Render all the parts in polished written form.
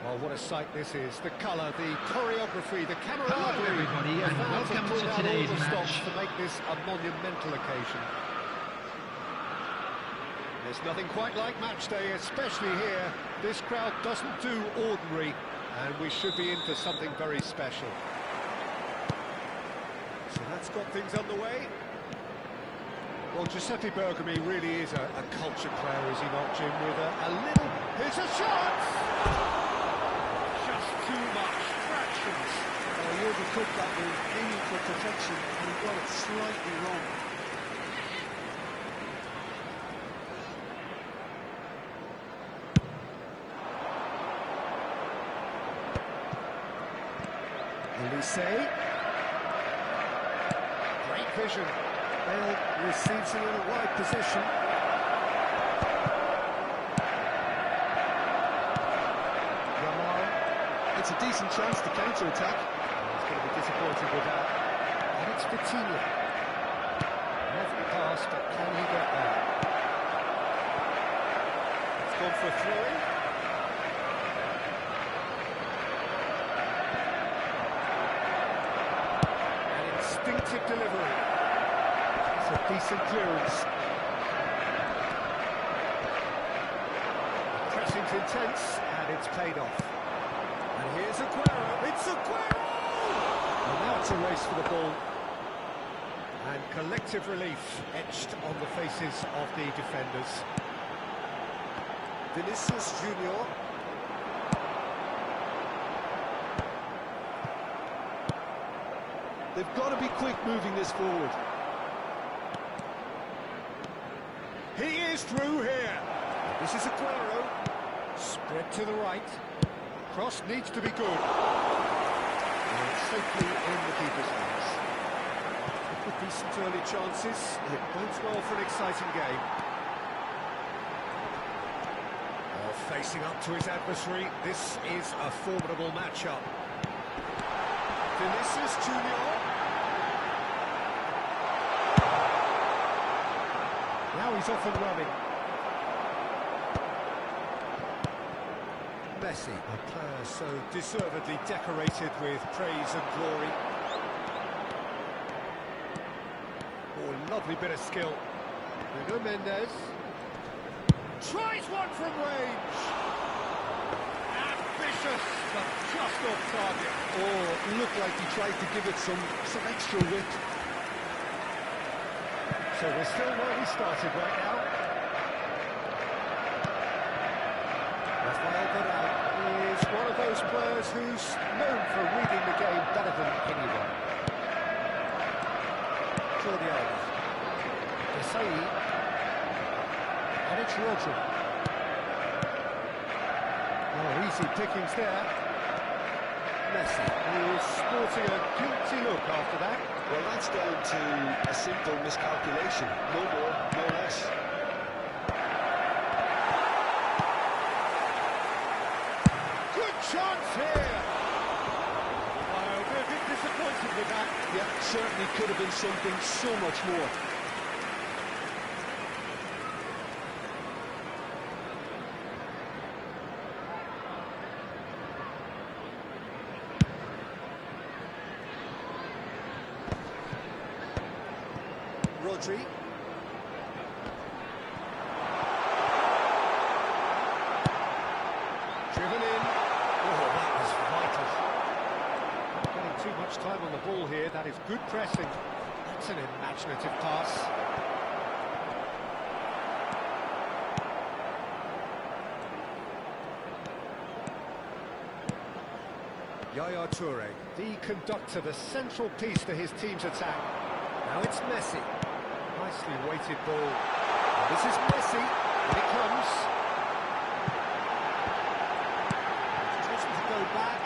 Oh, what a sight this is. The colour, the choreography, the Hello camaraderie. everybody and welcome to today's match. To make this a monumental occasion. There's nothing quite like match day, especially here. This crowd doesn't do ordinary, and we should be in for something very special. So that's got things underway. Well, Giuseppe Bergomi really is a culture player, is he not, Jim? With a little... Here's a shot! Just too much fractions. Oh, he overcooked that one, aiming for perfection, and he got it slightly wrong. Elise. Great vision. Bale receives it in a wide position. It's a decent chance to counter-attack. He's going to be disappointed with that. And it's Vitinha. Lovely pass, but can he get there? It's gone for a throw-in. An instinctive delivery. It's a decent clearance. The pressing's intense, and it's paid off. And here's Aguero, it's Aguero! And now it's a race for the ball. And collective relief etched on the faces of the defenders. Vinicius Junior. They've got to be quick moving this forward. He is through here. This is Aguero. Spread to the right. Cross needs to be good. And it's safely in the keeper's hands. With decent early chances, it bodes well for an exciting game. Facing up to his adversary, this is a formidable matchup. Vinicius Junior. Now he's off and running. Messi, a player so deservedly decorated with praise and glory. Oh, lovely bit of skill. Nuno Mendes. Tries one from range. Ambitious, but just off target. Oh, it looked like he tried to give it some extra width. So we're still where we started right now. Rafael Varane is one of those players who's known for reading the game better than anyone. Jordi Alba. Desai. And it's Rodri. Oh, easy pickings there. Messi, who is sporting a guilty look after that. Well, that's down to a simple miscalculation. No more, no less. Good chance here. Oh, they're a bit disappointed with that. Yeah, certainly could have been something so much more. Rodri. Driven in. Oh, that was vital. Not getting too much time on the ball here. That is good pressing. That's an imaginative pass. Yaya Toure, the conductor, the central piece to his team's attack. Now it's Messi. Nicely weighted ball. This is Messi. Here it comes. Chosen to go back.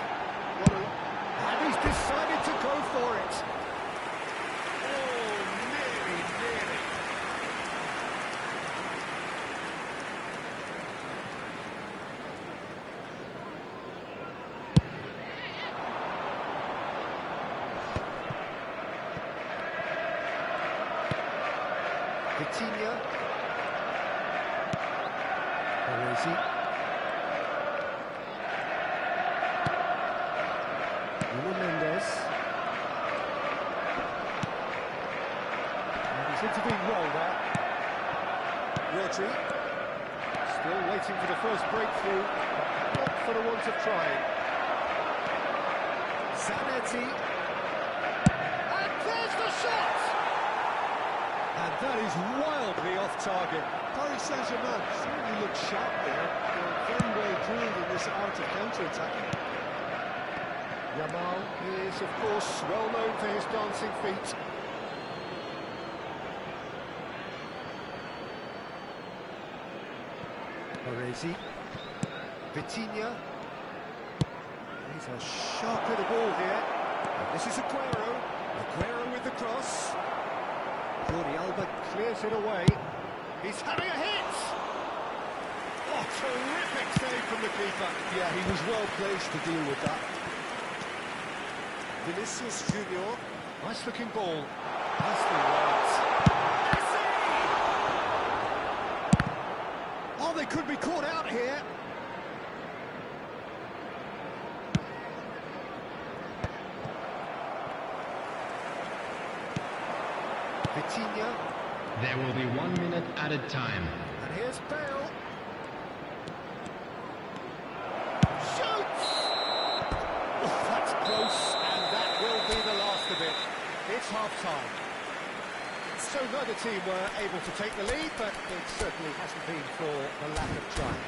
And he's decided to go for it. Oh, nearly, nearly. Vitinha. Where is he? Mendes. And he's intervened well there. Rodri. Still waiting for the first breakthrough, but not for the want of trying. Zanetti. And there's the shot! And that is wildly off target. Paris Saint-Germain certainly looked sharp there. They're very well drilled in this art of counter-attacking. Yamal is, of course, well known for his dancing feet. Orezi. Vitinha. He's a sharp hit of ball here. And this is Aguero. Aguero with the cross. Jordi Alba clears it away. He's having a hit! Oh, terrific save from the keeper. Yeah, he was well placed to deal with that. Vinicius Junior. Nice looking ball. Nicely right. Oh, they could be caught out here. Vitinha. There will be 1 minute added time. And here's Bale. Shoots! Oh, that's close, and that will be the last of it. It's half-time. So neither team were able to take the lead, but it certainly hasn't been for the lack of trying.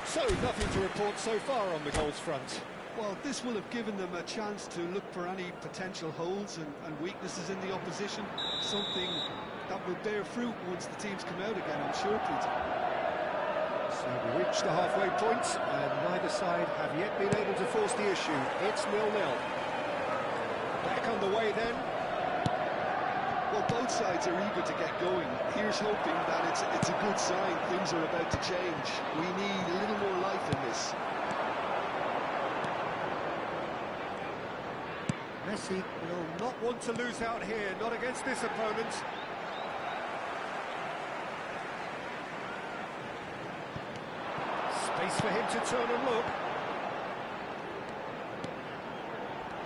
So nothing to report so far on the goals front. Well, this will have given them a chance to look for any potential holes and weaknesses in the opposition. Something that will bear fruit once the teams come out again, I'm sure, Peter. So we reached the halfway point, and neither side have yet been able to force the issue. It's 0-0. Back underway then. Well, both sides are eager to get going. Here's hoping that it's a good sign. Things are about to change. We need a little more life in this. Messi will not want to lose out here, not against this opponent. Space for him to turn and look.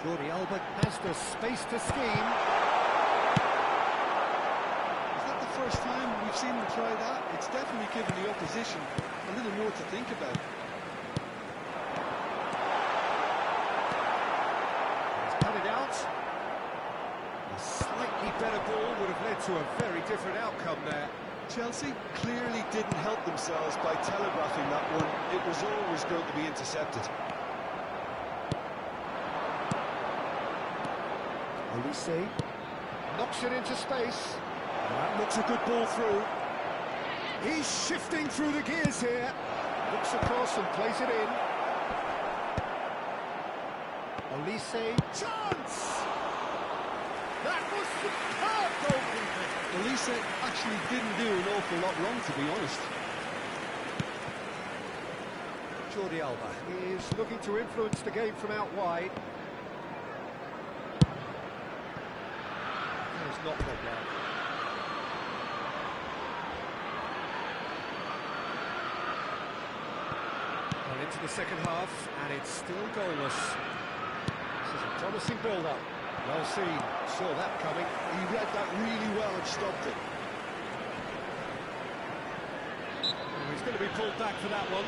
Jordi Alba has the space to scheme. Is that the first time we've seen them try that? It's definitely given the opposition a little more to think about. A slightly better ball would have led to a very different outcome there. Chelsea clearly didn't help themselves by telegraphing that one. It was always going to be intercepted. Olise knocks it into space. That looks a good ball through. He's shifting through the gears here. Looks across and plays it in. Olise, chance! That was superb goalkeeping. Olise actually didn't do an awful lot wrong, to be honest. Jordi Alba is looking to influence the game from out wide. It's not played down. Well, into the second half, and it's still goalless. This is a promising build-up. Well seen, saw that coming. He read that really well and stopped it. Oh, he's going to be pulled back for that one.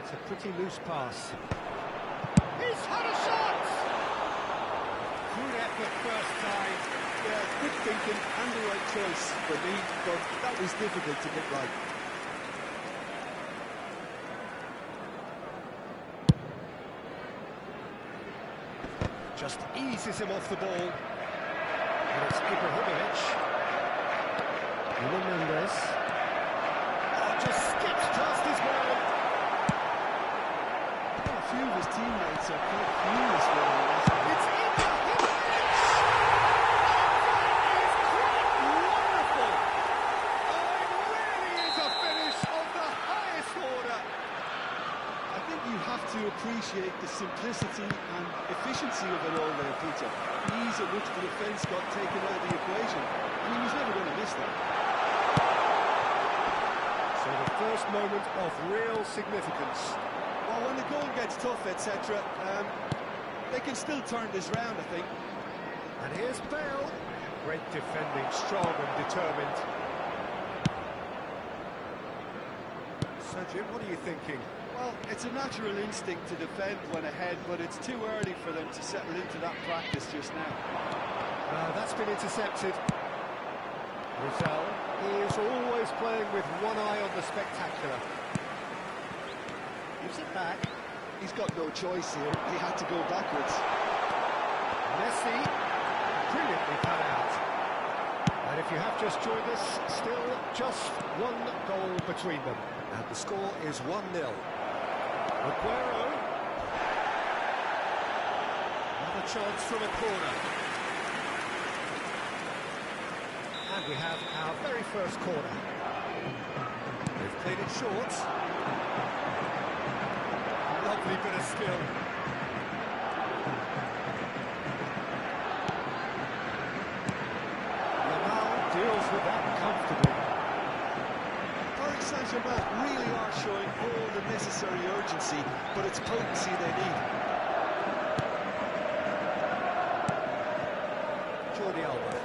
It's a pretty loose pass. He's had a shot! Good effort first time. Yeah, good thinking and the right choice for me, but that was difficult to get right. Just eases him off the ball. And it's Ibrahimovic. Mendes. Oh, just skips past his man. A few of his teammates are quite furious with him. It's Ibrahimovic! That is quite wonderful! Oh, it really is a finish of the highest order. I think you have to appreciate the simplicity simplicity and efficiency of it all there, Peter. Ease at which the defence got taken out of the equation, and he was never going to miss that. So the first moment of real significance. Well, when the goal gets tough, etc., they can still turn this round, I think. And here's Bale. Great defending, strong and determined. So, Jim, what are you thinking? Well, it's a natural instinct to defend when ahead, but it's too early for them to settle into that practice just now. That's been intercepted. Rizal is always playing with one eye on the spectacular. Gives it back. He's got no choice here. He had to go backwards. Messi, brilliantly cut out. And if you have just joined us, still just one goal between them. And the score is 1-0. Aguero. Another chance from a corner. And we have our very first corner. They've played it short. Lovely bit of skill. Deals with that comfortably. Paris Saint-Germain really are showing all the necessary urgency, but it's potency they need. Jordi Alba.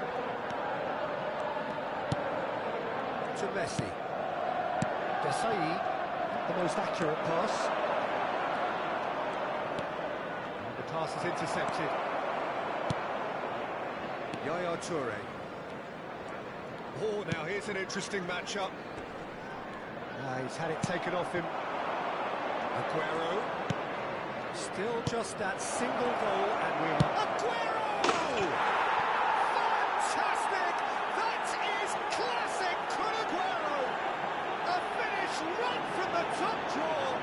To Messi. Desailly, the most accurate pass. And the pass is intercepted. Yaya Toure. Oh, now here's an interesting matchup. He's had it taken off him. Aguero. Still just that single goal, and we're... Aguero! Fantastic! That is classic Kun Aguero! A finish right from the top draw.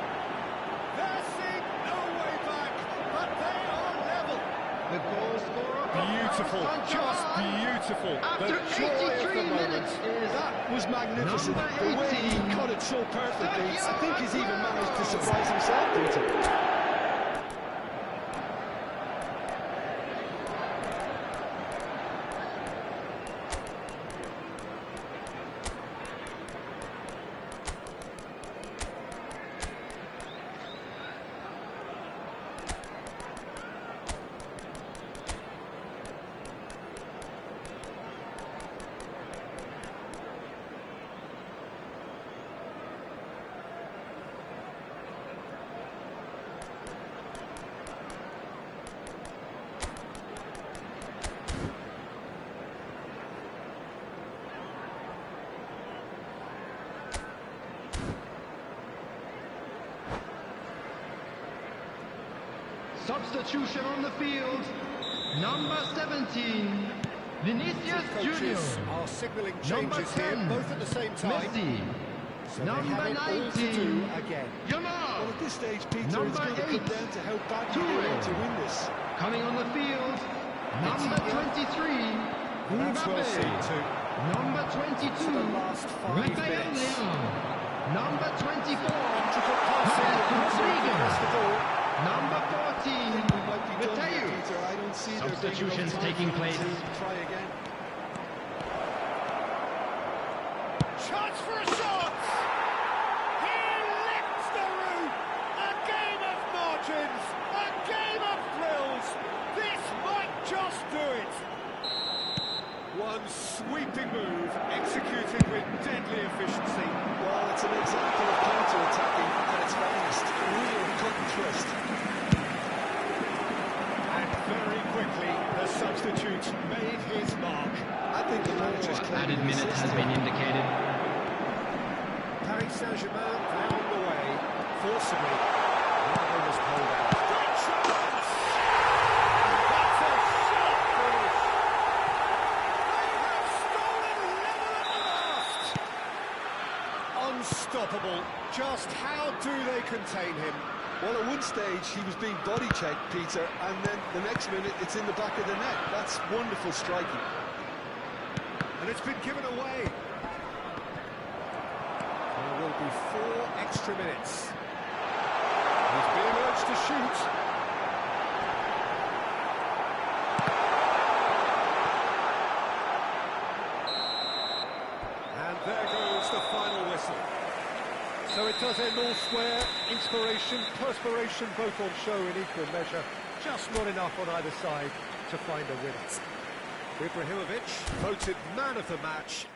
They're seeing no way back, but they are level. The goal scorer. Beautiful, just beautiful. After The joy of the 83 moment. minutes is That was magnificent. Number The way he 18. cut it so perfectly. I think he's even managed to surprise himself, Peter. substitution on the field. Number 17, Vinicius Junior. Coaches are signalling Number changes here, 10, both at the same time. Messi. So Number they have it all to do 19, again. Well, Yamal. at this stage, Peter, Number it's going to 8, come down to how badly they Toure. want to win this. Coming on the field, number 23, That's well seen Mbappe. too. Number 22, For the last 5 Rafael minutes. Leão. Number 24, Intricate passing, Rodriguez. the ball. Number I 14, think we might be done here, Mateu. Peter. I don't see there being Substitutions enough time taking for them place. to try again. Chance for a shot! He lifts the roof! A game of margins! A game of thrills! This might just do it! One sweeping move, executed with deadly efficiency. Well, it's an example of counter-attacking at its finest. Real cut and twist. And very quickly, the substitute made his mark. I think the manager's claiming Added minute has been indicated. Paris Saint-Germain found the way, forcibly. Ronaldo was pulled out. Great chance! That's a sharp finish! They have stolen level at last! Unstoppable. Just how do they contain him? Well, at one stage, he was being body-checked, Peter, and then the next minute, it's in the back of the net. That's wonderful striking. And it's been given away. There will be 4 extra minutes. He's being urged to shoot. So it does end all square. Inspiration, perspiration, both on show in equal measure. Just not enough on either side to find a winner. Ibrahimovic, voted man of the match.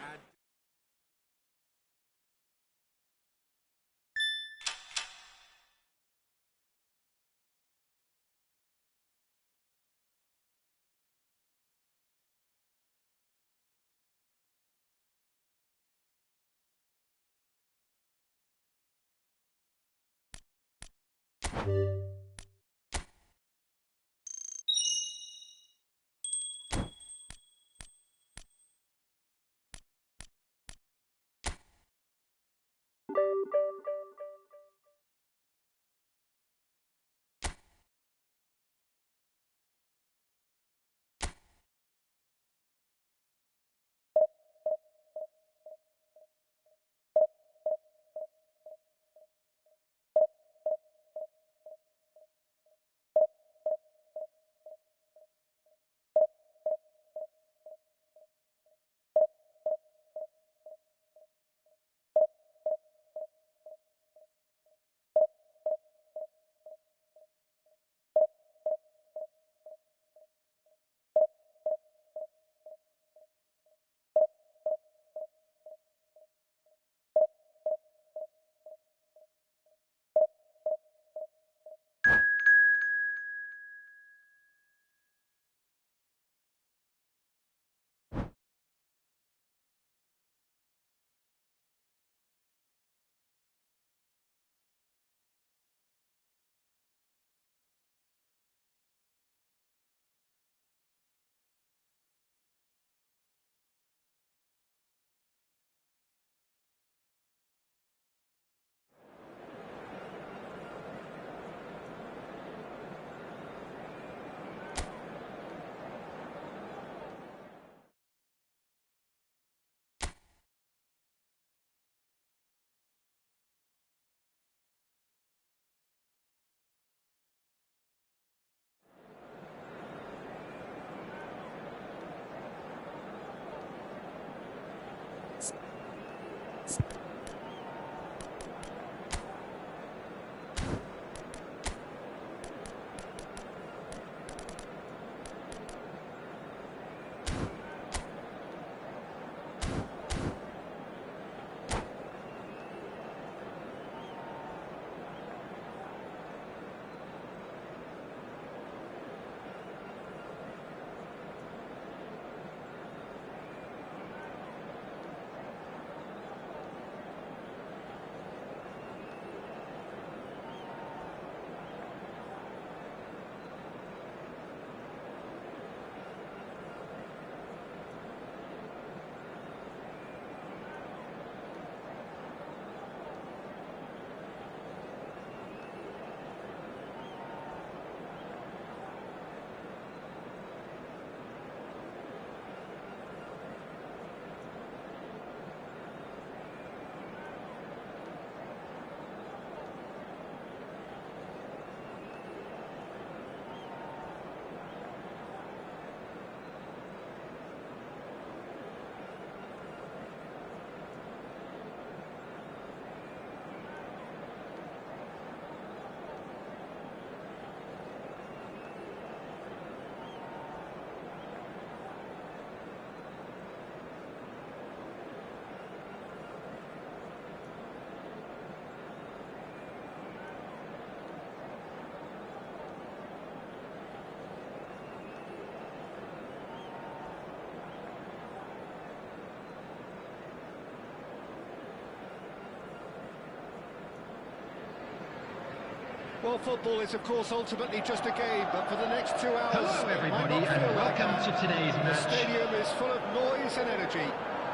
Well, football is, of course, ultimately just a game, but for the next 2 hours... Hello, everybody, and welcome to today's match. The stadium is full of noise and energy.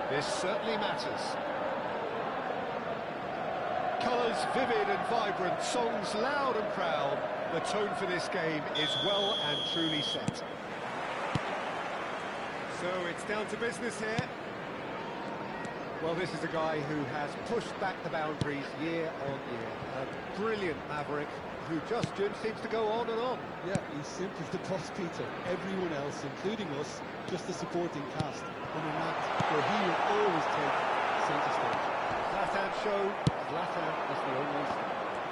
This certainly matters. Colours vivid and vibrant, songs loud and proud. The tone for this game is well and truly set. So it's down to business here. Well, this is a guy who has pushed back the boundaries year on year. A brilliant maverick who just seems to go on and on. Yeah, he's simply the boss, Peter. Everyone else, including us, just a supporting cast. And in that, where he will always take centre stage. Left-hand show, Zlatan is the only...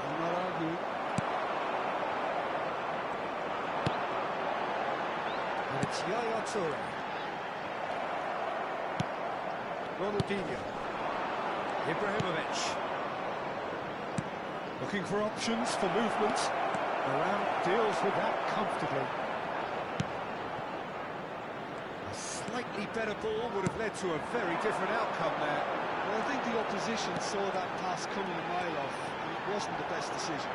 I'm not arguing. And it's Yaya Toure. Ronaldinho. Ibrahimovic. Looking for options for movement. Around deals with that comfortably. A slightly better ball would have led to a very different outcome there. Well, I think the opposition saw that pass coming a mile off, and it wasn't the best decision.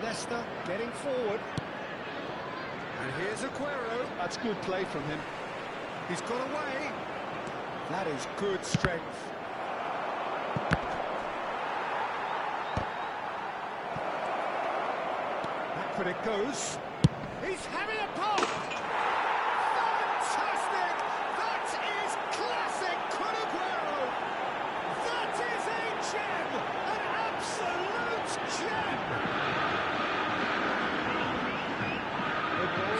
Leicester getting forward. And here's Aguero. That's good play from him. He's got away. That is good strength. Back when it goes. He's having a pop! Fantastic! That is classic Kun Aguero! That is a gem! An absolute gem!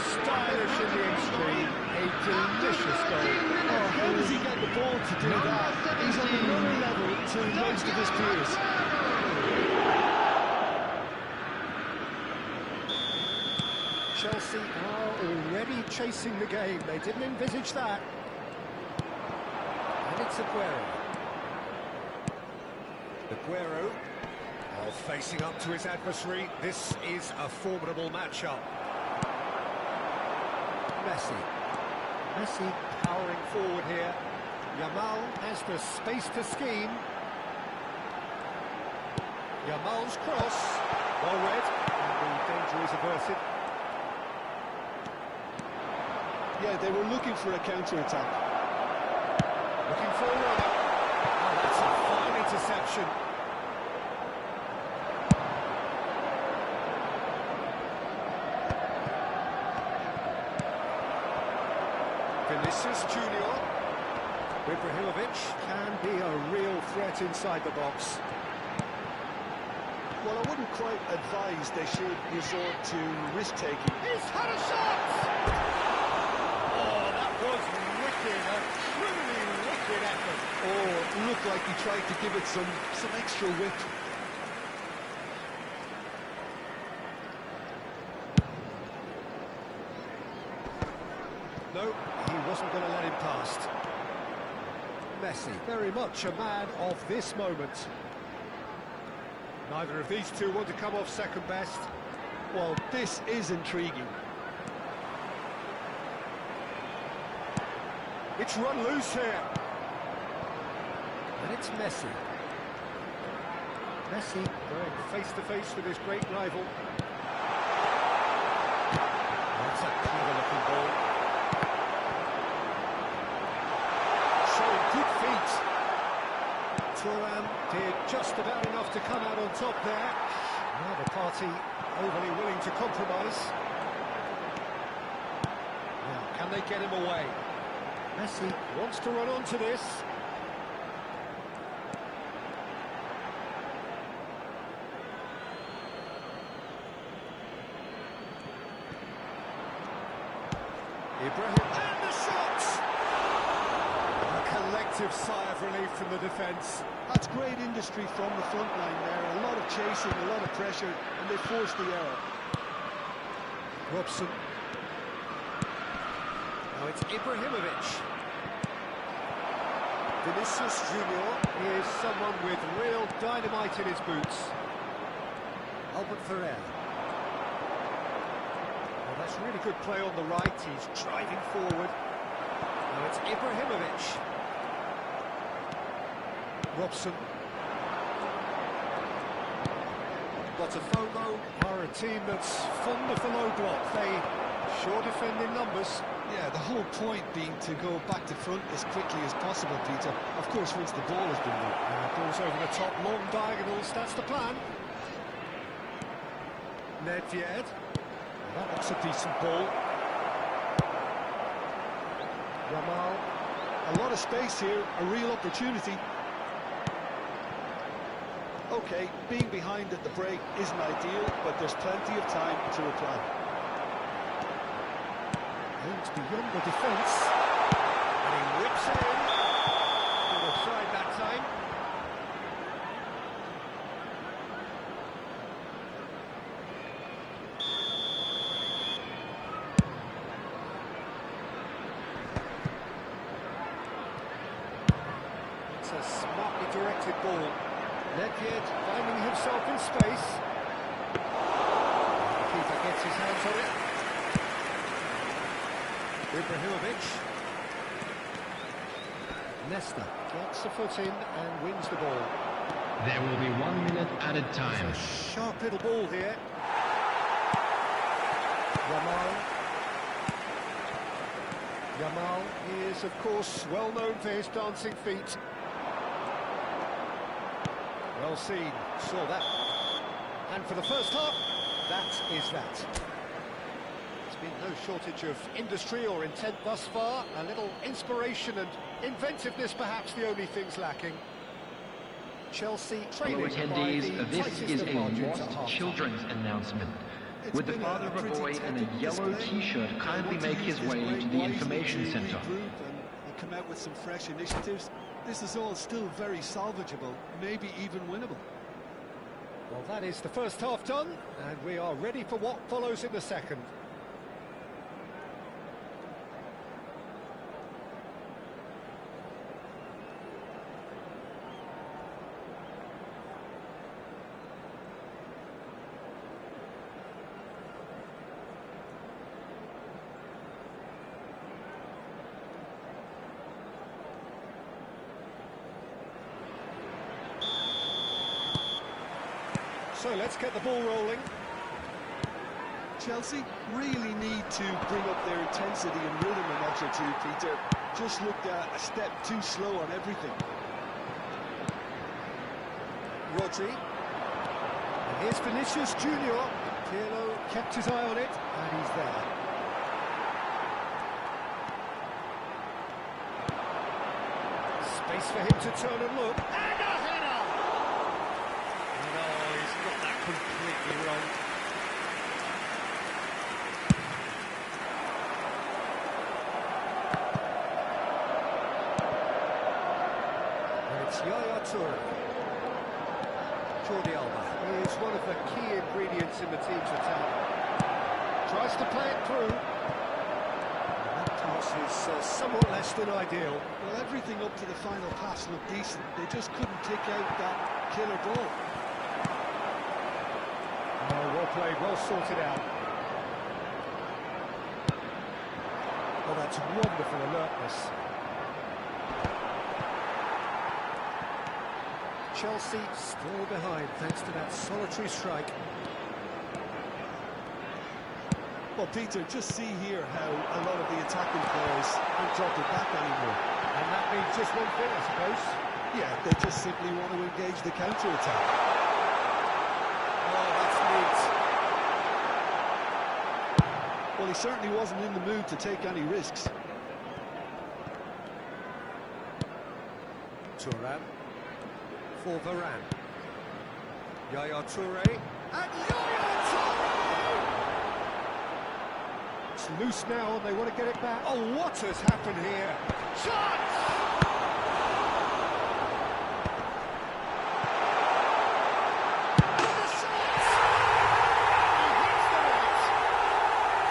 Stylish in the extreme, a delicious goal. Oh, how does he get the ball to do that? He's on another level to most of his peers. Chelsea are already chasing the game. They didn't envisage that. And it's Aguero. Aguero, while facing up to his adversary, this is a formidable matchup. Messi powering forward here. Yamal has the space to scheme. Yamal's cross, well read, and the danger is averted. Yeah, they were looking for a counter-attack. Looking forward. Oh, that's a fine interception. Vinicius Junior. Ibrahimovic can be a real threat inside the box. Well, I wouldn't quite advise they should resort to risk-taking. He's had a shot! Oh, that was wicked, a truly wicked effort. Oh, it looked like he tried to give it some extra whip. No, he wasn't going to let him past. Messi, very much a man of this moment. Neither of these two want to come off second best. Well, this is intriguing. It's run loose here. And it's Messi. Messi going face-to-face with his great rival. That's a clever-looking ball. Showing good feet. Thuram did just about enough to come out on top there. Neither party overly willing to compromise. Now, can they get him away? Messi wants to run onto this. Ibrahim, and the shot! A collective sigh of relief from the defence. That's great industry from the front line there. A lot of chasing, a lot of pressure, and they forced the error. Robson. Now it's Ibrahimovic. Vinicius Junior is someone with real dynamite in his boots. Albert Ferrer. Well, that's really good play on the right. He's driving forward. Now it's Ibrahimovic. Robson. Botafogo are a team that's fond of the low block. They sure defend in numbers. Yeah, the whole point being to go back to front as quickly as possible, Peter. Of course, once the ball has been moved. Balls over the top, long diagonals, that's the plan. Nedved. That looks a decent ball. Yamal. A lot of space here, a real opportunity. Okay, being behind at the break isn't ideal, but there's plenty of time to reply. Aims beyond the defence. And he whips it in. Good offside that time. It's a smartly directed ball. Ledford finding himself in space. The keeper gets his hands on it. Ibrahimovic. Nesta gets the foot in and wins the ball. There will be 1 minute added time. It's a sharp little ball here. Yamal is, of course, well known for his dancing feet. Well seen, saw that. And for the first half, that is that. There's been no shortage of industry or intent thus far. A little inspiration and inventiveness, perhaps the only things lacking. Chelsea Fellow training by attendees, the this tightest is of a margins at lost half-time. children's announcement. It's Would the been father of a pretty boy in a technical yellow display. t-shirt They kindly want to make use his this way break to the wisely information to center? regroup and come out with some fresh initiatives. This is all still very salvageable, maybe even winnable. Well, that is the first half done, and we are ready for what follows in the second. So let's get the ball rolling. Chelsea really need to bring up their intensity and rhythm a notch or two, Peter. Just looked a step too slow on everything. Rodri. And here's Vinicius Junior. Pirlo kept his eye on it, and he's there. Space for him to turn and look. And a header! No, he's got that completely wrong. And it's Yaya Toure. Jordi Alba is one of the key ingredients in the team's attack. Tries to play it through. And that pass is somewhat less than ideal. Well, everything up to the final pass looked decent. They just couldn't kick out that killer ball. Oh, well played, well sorted out. Oh, that's wonderful alertness. Chelsea still behind thanks to that solitary strike. Well, Peter, just see here how a lot of the attacking players aren't dropping back anymore. And that means just one thing, I suppose. Yeah, they just simply want to engage the counter-attack. Oh, that's neat. Well, he certainly wasn't in the mood to take any risks. Thuram for Varane. Yaya Toure. And Yaya Toure! It's loose now and they want to get it back. Oh, what has happened here? Chance!